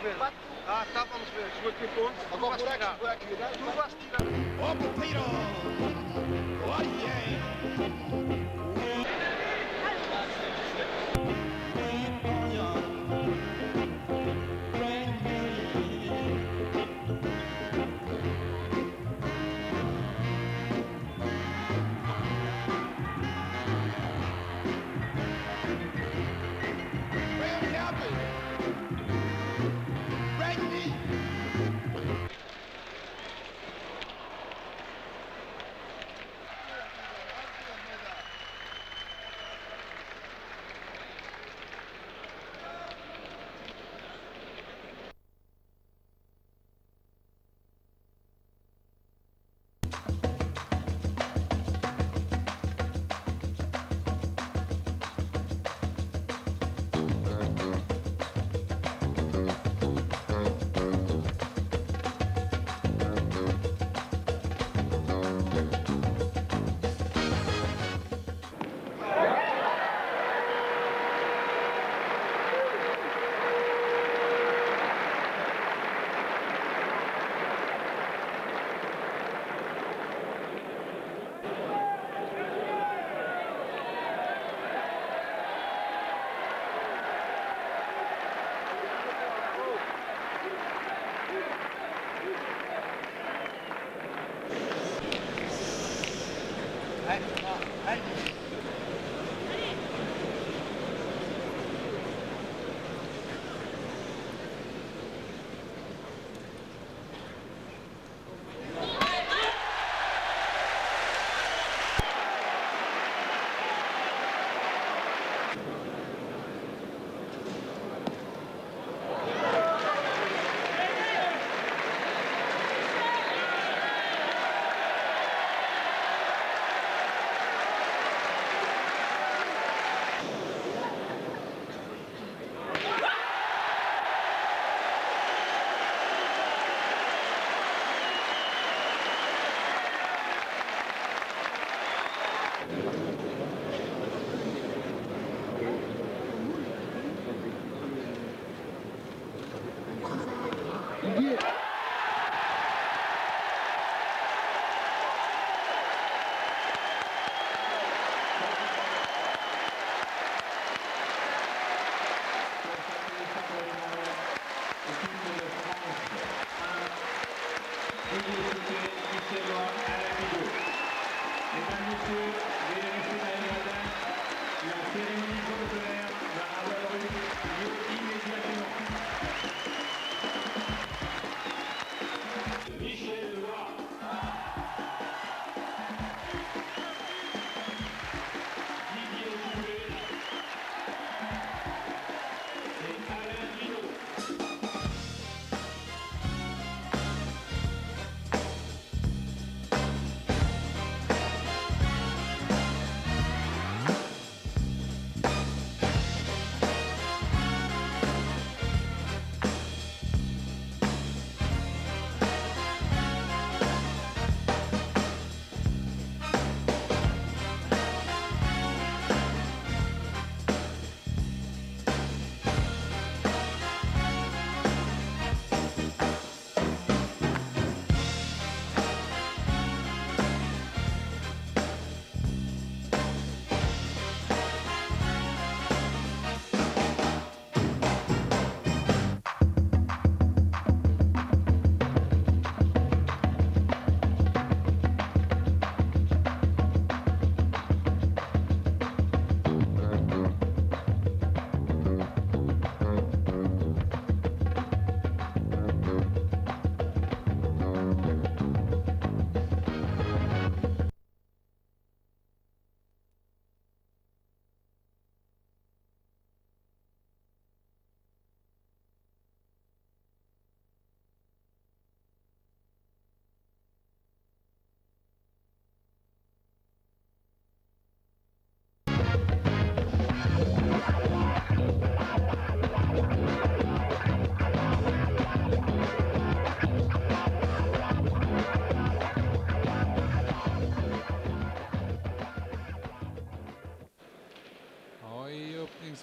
mesmo. Ah, tá, vamos ver. Chegou aqui pontos. Agora por aqui, né? Tu vais tirar. Ó, Popeiro! Olha!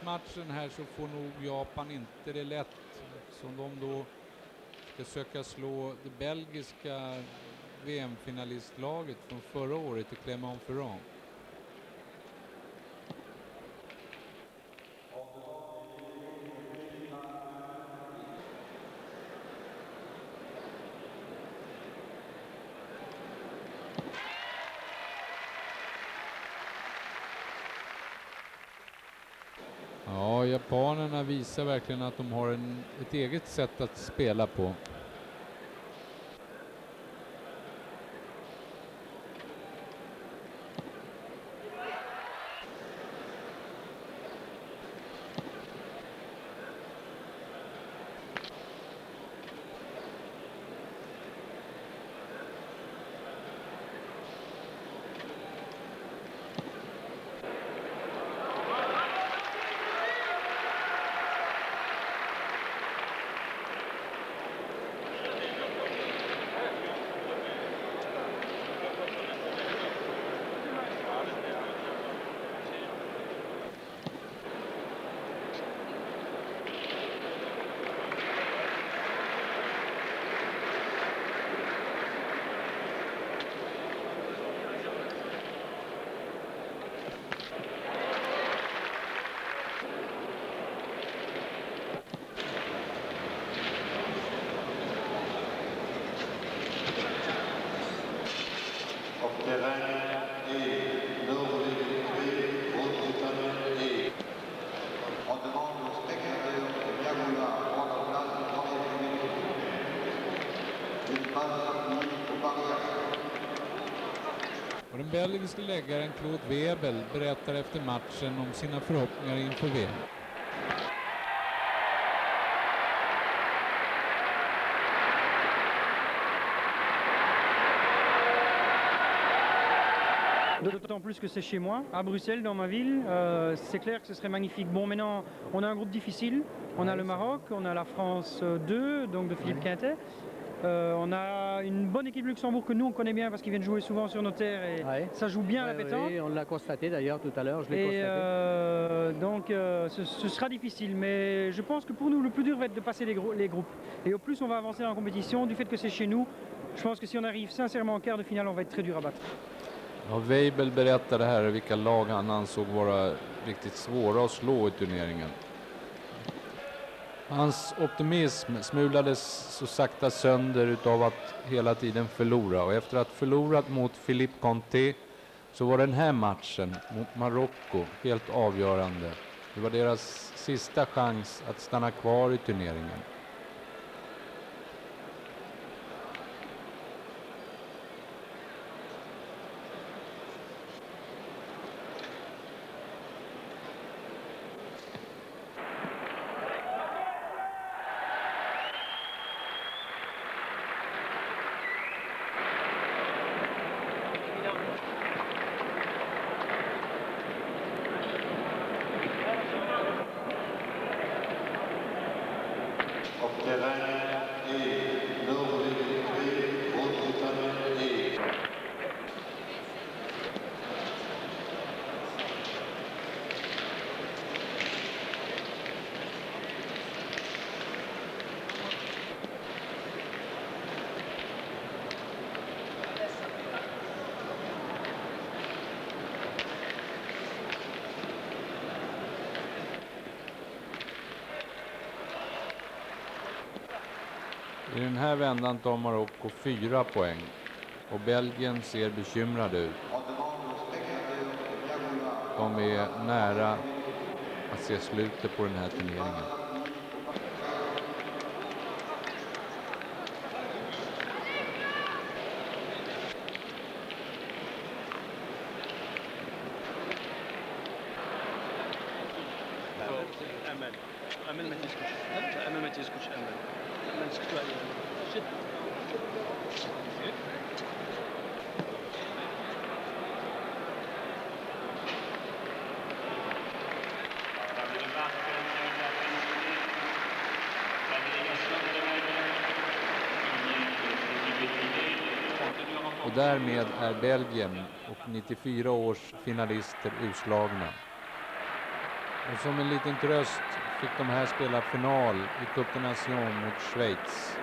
Matchen här så får nog Japan inte det lätt. Så som de då ska söka slå det belgiska VM-finalistlaget från förra året i Clermont-Ferrand. Ja, japanerna visar verkligen att de har ett eget sätt att spela på. Och den belgiska läggaren Claude Webel berättar efter matchen om sina förhoppningar inför VM. D'autant plus que c'est chez moi, à Bruxelles, dans ma ville. C'est clair que ce serait magnifique. Bon, maintenant, on a un groupe difficile. On a le Maroc, on a la France 2, donc de Philippe Quintet. On a une bonne équipe Luxembourg que nous on connaît bien parce qu'ils viennent jouer souvent sur nos terres et ça joue bien à la pétanque. Oui, on l'a constaté d'ailleurs tout à l'heure, je l'ai constaté. Donc ce sera difficile, mais je pense que pour nous le plus dur va être de passer les groupes. Et au plus on va avancer dans la compétition, du fait que c'est chez nous, je pense que si on arrive sincèrement en quart de finale, on va être très dur à battre. Ja, Weibel berättade här vilka lag han ansåg vara riktigt svåra att slå i turneringen. Hans optimism smulades så sakta sönder utav att hela tiden förlora. Och efter att förlorat mot Philippe Conté så var den här matchen mot Marocko helt avgörande. Det var deras sista chans att stanna kvar i turneringen. I den här vändan tar Marocko 4 poäng och Belgien ser bekymrade ut. De är nära att se slutet på den här turneringen. أمل ما تسكتش أمل ما تسكتش أمل ما نسكتوا عليه شد Och därmed är Belgien och 94 års finalister utslagna. Och som en liten tröst fick de här spela final i Coupe de Nations mot Schweiz.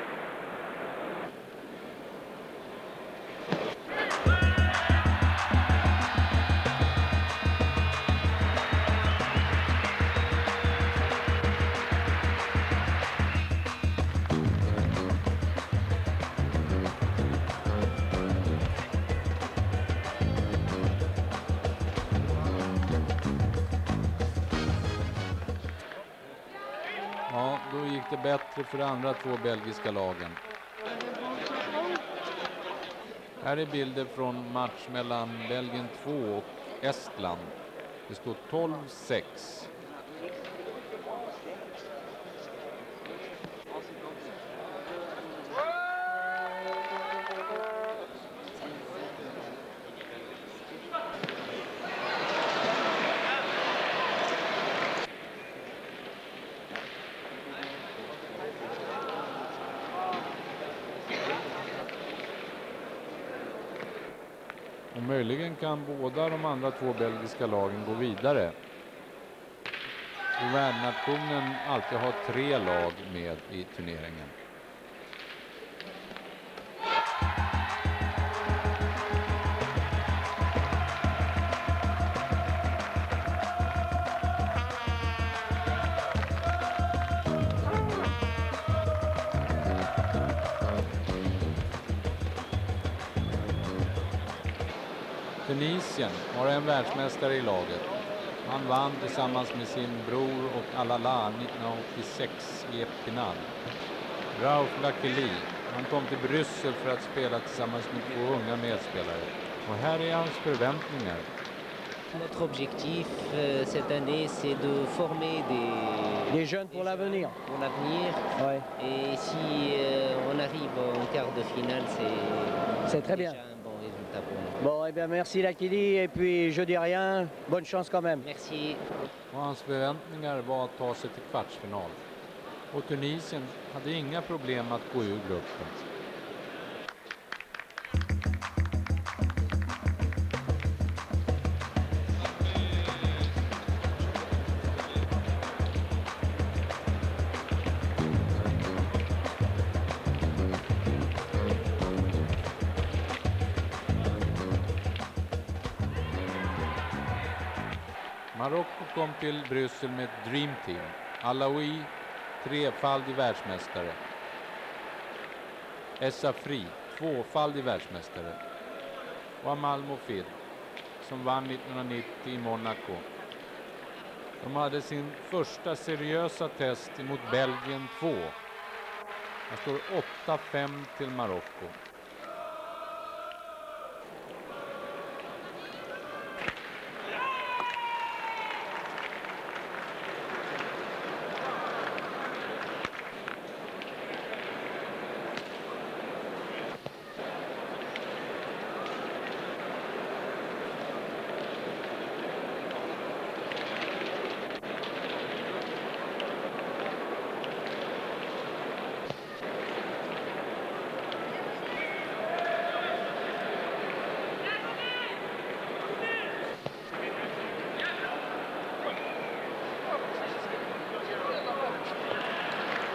Ja, då gick det bättre för de andra två belgiska lagen. Här är bilder från match mellan Belgien 2 och Estland. Det står 12-6. Och möjligen kan båda de andra två belgiska lagen gå vidare. Och värdnationen alltid har 3 lag med i turneringen. Tunisien har en världsmästare i laget. Han vann tillsammans med sin bror och Alala 1986 i Epinal. Raouf Lakili, han kom till Bryssel för att spela tillsammans med 2 unga medspelare. Och här är hans förväntningar. Notre objectif cette année, c'est de former Des jeunes pour l'avenir. pour l'avenir. Ouais. Et si on arrive en quart de finale, C'est très déjà bien. un bon résultat pour nous. Bon, eh bien, merci Lakili. Et puis, je dis rien. Bonne chance quand même. Merci. Och hans förväntningar var att ta sig till kvartsfinal. Och Tunisien hade inga problem att gå ur gruppen. Marocko kom till Bryssel med ett Dream Team. Alaoui, 3-faldig världsmästare. Essafri, 2-faldig världsmästare. Och Amal Mofid, som vann 1990 i Monaco. De hade sin första seriösa test emot Belgien 2. Det står 8-5 till Marocko.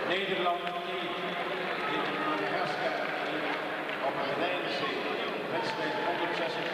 Nederland 1 tegen de herschap op een geleide wedstrijd 186.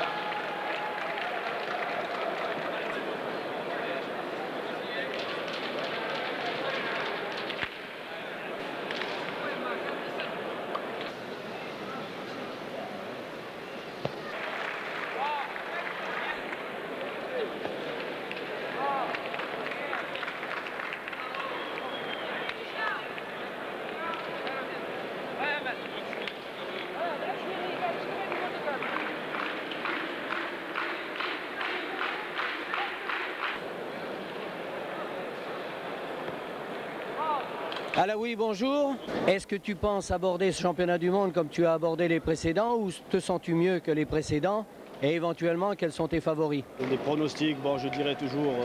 Alaoui, bonjour. Est-ce que tu penses aborder ce championnat du monde comme tu as abordé les précédents ou te sens-tu mieux que les précédents? Et éventuellement, quels sont tes favoris? Les pronostics, bon, je dirais toujours,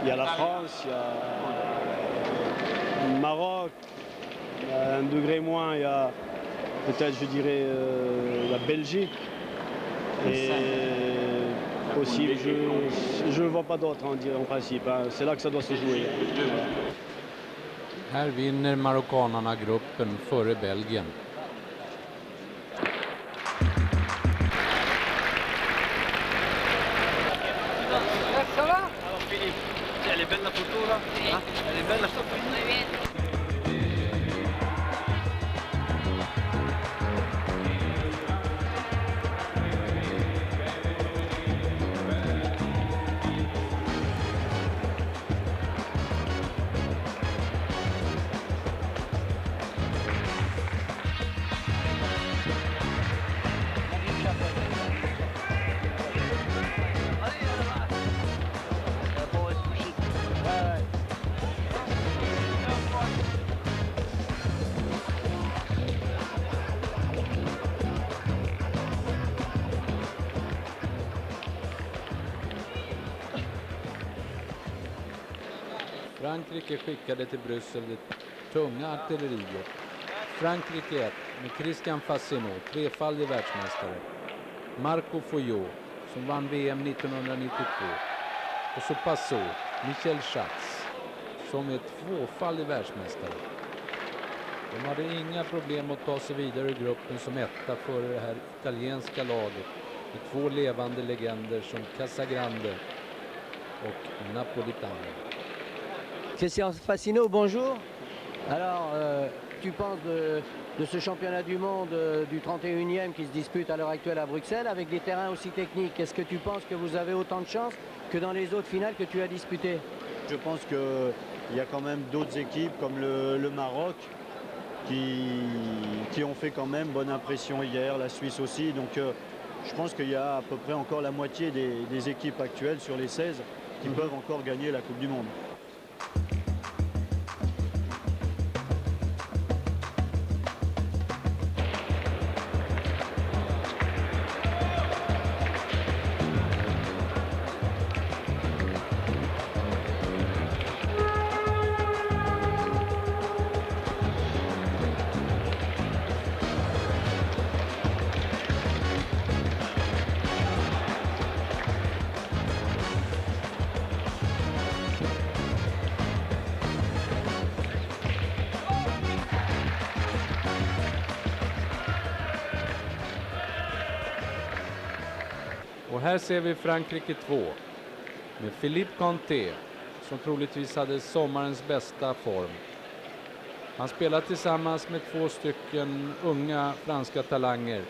il y a la France, il y a le Maroc, il y a un degré moins, il y a peut-être, je dirais, la Belgique. Et possible. Je ne vois pas d'autre en principe. Hein. C'est là que ça doit se jouer. Voilà. Här vinner marockanarna gruppen före Belgien. Alors Philippe, elle est belle la photo là? Hein? Elle est belle la photo? Frankrike skickade till Bryssel det tunga artilleriet. Frankrike 1 med Christian Fassinot, trefaldig världsmästare. Marco Foyot som vann VM 1992. Och så Passot, Michel Schatz som är tvåfaldig världsmästare. De hade inga problem att ta sig vidare i gruppen som etta för det här italienska laget. Med två levande legender som Casagrande och Napolitano. Christian Fassinot, bonjour. Alors, tu penses de ce championnat du monde du 31e qui se dispute à l'heure actuelle à Bruxelles avec des terrains aussi techniques? Est-ce que tu penses que vous avez autant de chance que dans les autres finales que tu as disputées? Je pense qu'il y a quand même d'autres équipes comme le Maroc qui ont fait quand même bonne impression hier, la Suisse aussi. Donc je pense qu'il y a à peu près encore la moitié des équipes actuelles sur les 16 qui peuvent encore gagner la Coupe du Monde. Och här ser vi Frankrike 2 med Philippe Conté som troligtvis hade sommarens bästa form. Han spelar tillsammans med två stycken unga franska talanger.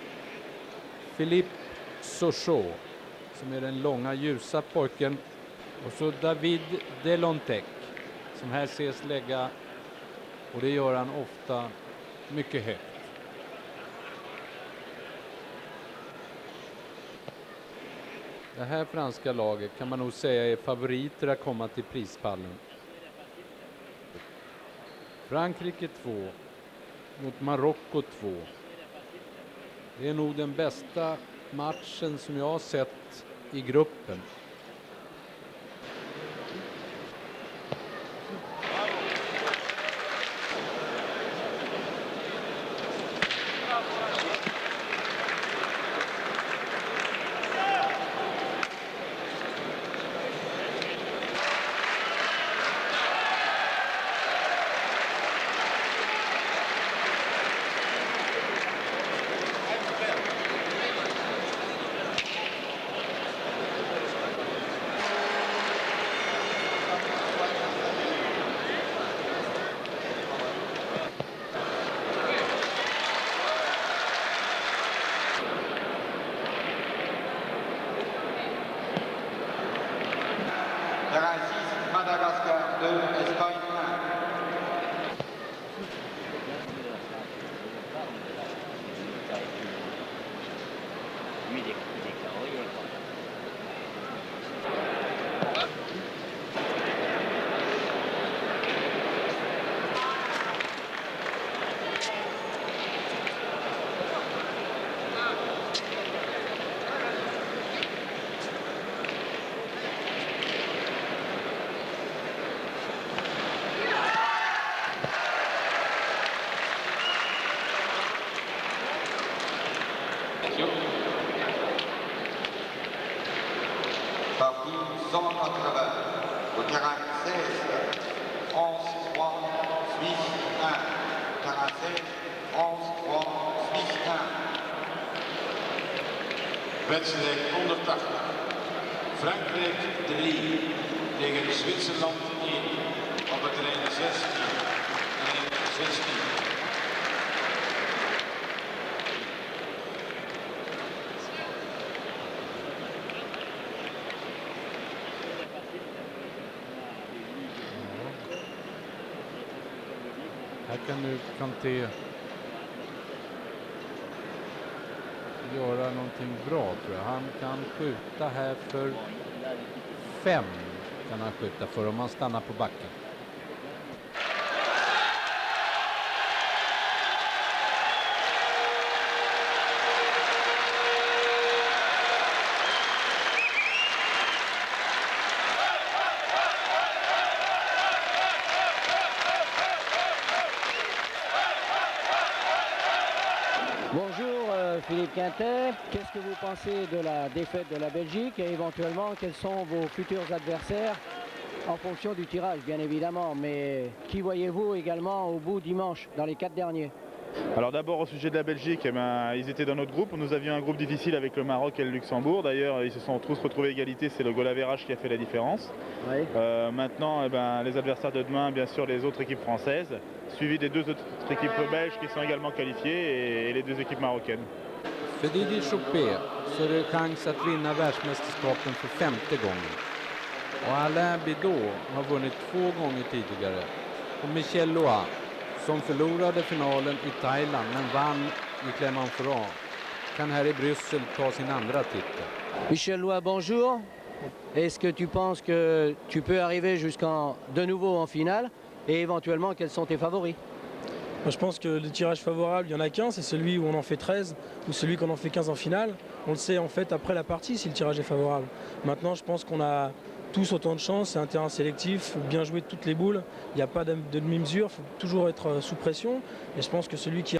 Philippe Sochaux som är den långa ljusa pojken och så David Delontec som här ses lägga, och det gör han ofta, mycket högt. Det här franska laget kan man nog säga är favoriter att komma till prispallen. Frankrike 2 mot Marocko 2. Det är nog den bästa matchen som jag har sett i gruppen. Terrain 6, Madagascar 2, Espagne 1. Au terrain 16, France 3, Suisse 1. Terrain 16, France 3, Suisse 1. Wedstrijd 180. Frankrijk 3 tegen Zwitserland 1. Op het terrein 16 en 16. Här kan nu Kanté göra någonting bra, tror jag. Han kan skjuta här för 5 kan han skjuta för om han stannar på backen. Bonjour Philippe Quintet, qu'est-ce que vous pensez de la défaite de la Belgique et éventuellement quels sont vos futurs adversaires en fonction du tirage bien évidemment, mais qui voyez-vous également au bout dimanche dans les 4 derniers? Alors d'abord au sujet de la Belgique, eh ben, ils étaient dans notre groupe. Nous avions un groupe difficile avec le Maroc et le Luxembourg. D'ailleurs, ils se sont tous retrouvés à égalité. C'est le goal average qui a fait la différence. Oui. Maintenant, eh ben, les adversaires de demain, bien sûr, les autres équipes françaises, suivies des 2 autres équipes belges qui sont également qualifiées et les 2 équipes marocaines. För Didier Chopé så är det chans att vinna världsmästerskapen för 5:e gången. Och Alain Bidot har vunnit 2 gånger tidigare. Och Michel Loa som förlorade finalen i Thailand men vann i Clermont-Ferrand kan här i Bryssel ta sin andra titel. Michel Loa, bonjour. Est-ce que tu penses que tu peux arriver de nouveau en finale et éventuellement quels sont tes favoris? Moi, je pense que le tirage favorable, il n'y en a qu'un, c'est celui où on en fait 13 ou celui qu'on en fait 15 en finale. On le sait en fait après la partie si le tirage est favorable. Maintenant, je pense qu'on a tous autant de chance, c'est un terrain sélectif, bien jouer toutes les boules, il n'y a pas de demi-mesure, il faut toujours être sous pression. Et je pense que celui qui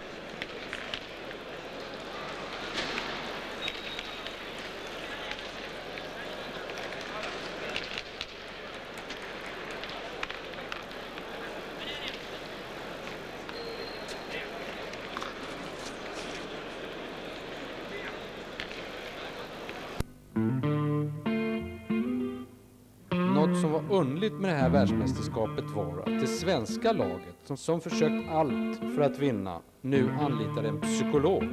Något som var underligt med det här världsmästerskapet var att det svenska laget som försökt allt för att vinna nu anlitar en psykolog.